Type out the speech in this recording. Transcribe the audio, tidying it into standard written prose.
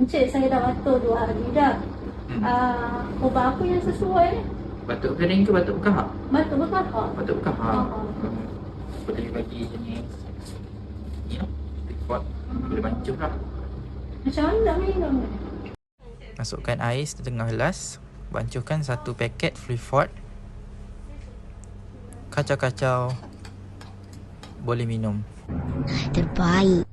Encik, saya dah batuk 2 hari dah. Ubat apa yang sesuai? Batuk kering ke batuk bekahak? Batuk berkahak. Batuk bekahak. Ha. Boleh bagi jenis ni lah, report. Boleh bancuh lah. Macam mana nak minum ni? Masukkan air setengah gelas. Bancuhkan 1 paket Freefort. Kacau-kacau. Boleh minum. Terbaik.